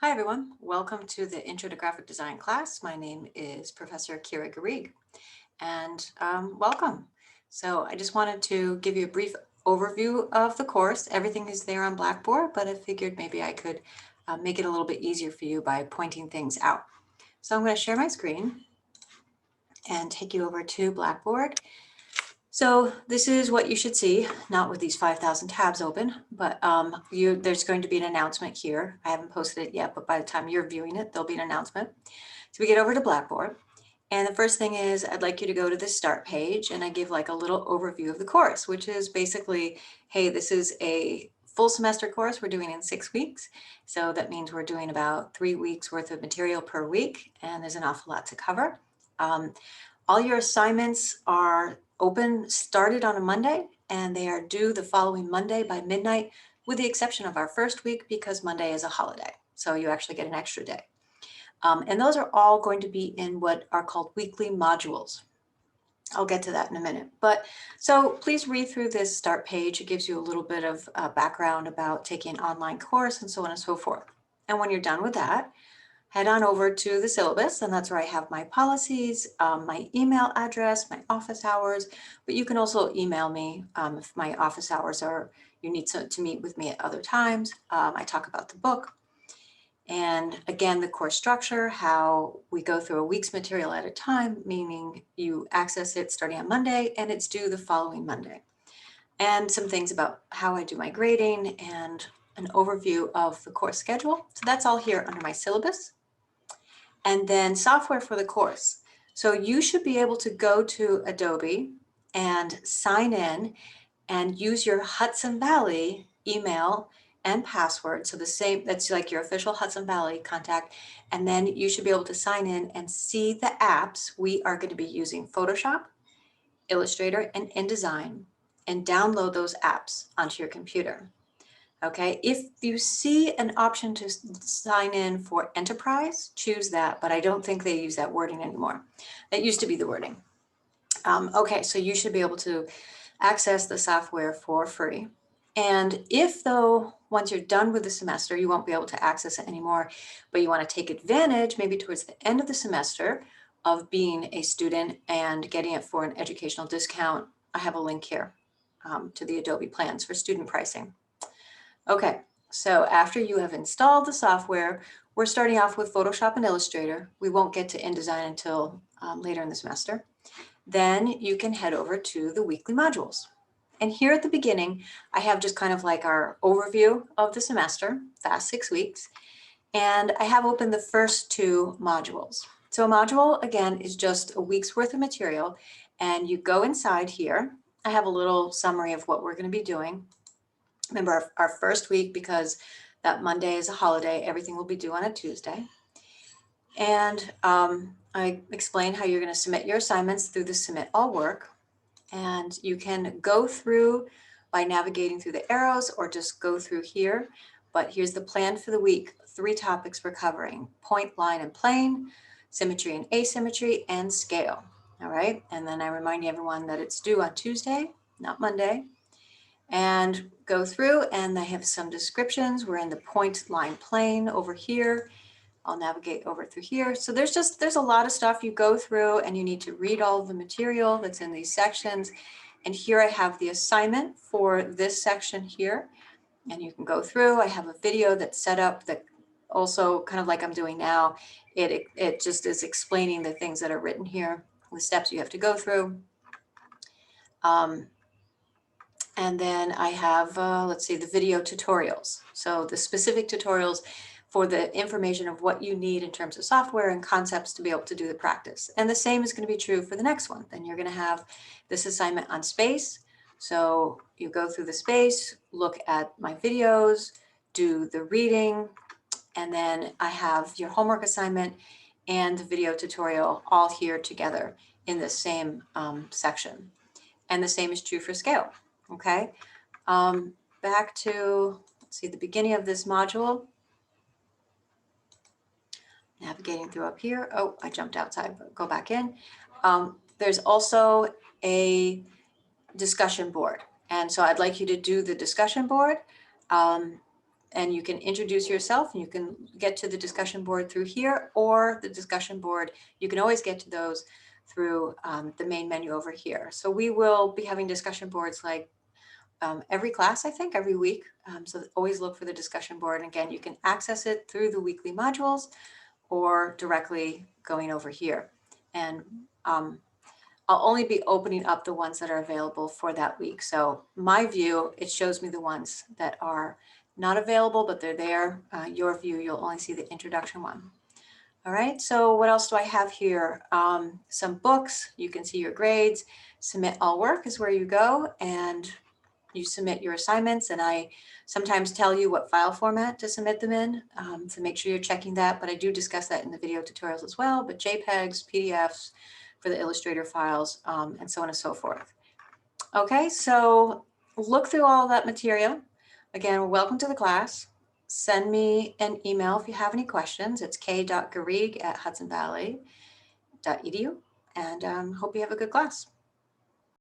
Hi everyone, welcome to the Intro to Graphic Design class. My name is Professor Kira Garrig and welcome. So I just wanted to give you a brief overview of the course. Everything is there on Blackboard, but I figured maybe I could make it a little bit easier for you by pointing things out. So I'm going to share my screen and take you over to Blackboard. So this is what you should see, not with these 5,000 tabs open, but there's going to be an announcement here. I haven't posted it yet, but by the time you're viewing it, there'll be an announcement. So we get over to Blackboard. And the first thing is I'd like you to go to the start page, and I give like a little overview of the course, which is basically, hey, this is a full semester course we're doing in 6 weeks. So that means we're doing about 3 weeks worth of material per week, and there's an awful lot to cover. All your assignments are started on a Monday, and they are due the following Monday by midnight, with the exception of our first week because Monday is a holiday. So you actually get an extra day. And those are all going to be in what are called weekly modules. I'll get to that in a minute. But so please read through this start page. It gives you a little bit of background about taking an online course and so on and so forth. And when you're done with that, head on over to the syllabus, and that's where I have my policies, my email address, my office hours, but you can also email me if my office hours are, you need to meet with me at other times. I talk about the book. And again, the course structure, how we go through a week's material at a time, meaning you access it starting on Monday and it's due the following Monday. And some things about how I do my grading and an overview of the course schedule. So that's all here under my syllabus. And then software for the course. So you should be able to go to Adobe and sign in and use your Hudson Valley email and password. So the same, that's like your official Hudson Valley contact. And then you should be able to sign in and see the apps. We are going to be using Photoshop, Illustrator, and InDesign, and download those apps onto your computer. Okay, if you see an option to sign in for enterprise, choose that, but I don't think they use that wording anymore. That used to be the wording. Okay, so you should be able to access the software for free. And if though, once you're done with the semester, you won't be able to access it anymore, but you want to take advantage maybe towards the end of the semester of being a student and getting it for an educational discount, I have a link here to the Adobe plans for student pricing. Okay, so after you have installed the software, we're starting off with Photoshop and Illustrator. We won't get to InDesign until later in the semester. Then you can head over to the weekly modules. And here at the beginning, I have just kind of like our overview of the semester, fast 6 weeks. And I have opened the first 2 modules. So a module, again, is just a week's worth of material. And you go inside here. I have a little summary of what we're going to be doing. Remember our first week, because that Monday is a holiday, everything will be due on a Tuesday. And I explain how you're going to submit your assignments through the Submit All Work. And you can go through by navigating through the arrows or just go through here. But here's the plan for the week. 3 topics we're covering: point, line, and plane, symmetry and asymmetry, and scale. All right. And then I remind everyone that it's due on Tuesday, not Monday. And go through, and I have some descriptions. We're in the point, line, plane over here. I'll navigate over through here. So there's a lot of stuff you go through, and you need to read all of the material that's in these sections. And here I have the assignment for this section here, and you can go through. I have a video that's set up that also kind of like I'm doing now. It just is explaining the things that are written here, the steps you have to go through. And then I have, let's see, the video tutorials. So the specific tutorials for the information of what you need in terms of software and concepts to be able to do the practice. And the same is going to be true for the next one. Then you're going to have this assignment on space. So you go through the space, look at my videos, do the reading, and then I have your homework assignment and the video tutorial all here together in the same section. And the same is true for scale. Okay, back to, let's see, the beginning of this module. Navigating through up here. Oh, I jumped outside, but go back in. There's also a discussion board. And so I'd like you to do the discussion board. and you can introduce yourself and you can get to the discussion board through here, or the discussion board, you can always get to those through the main menu over here. So we will be having discussion boards like every class, I think, every week. So always look for the discussion board. And again, you can access it through the weekly modules or directly going over here. And I'll only be opening up the ones that are available for that week. So my view, it shows me the ones that are not available, but they're there. Your view, you'll only see the introduction one. All right, so what else do I have here? Some books, you can see your grades. Submit all work is where you go and you submit your assignments, and I sometimes tell you what file format to submit them in, so make sure you're checking that, but I do discuss that in the video tutorials as well, but JPEGs, PDFs for the Illustrator files, and so on and so forth. Okay, so look through all that material. Again, welcome to the class. Send me an email if you have any questions. It's k.garrigue@hudsonvalley.edu, and hope you have a good class.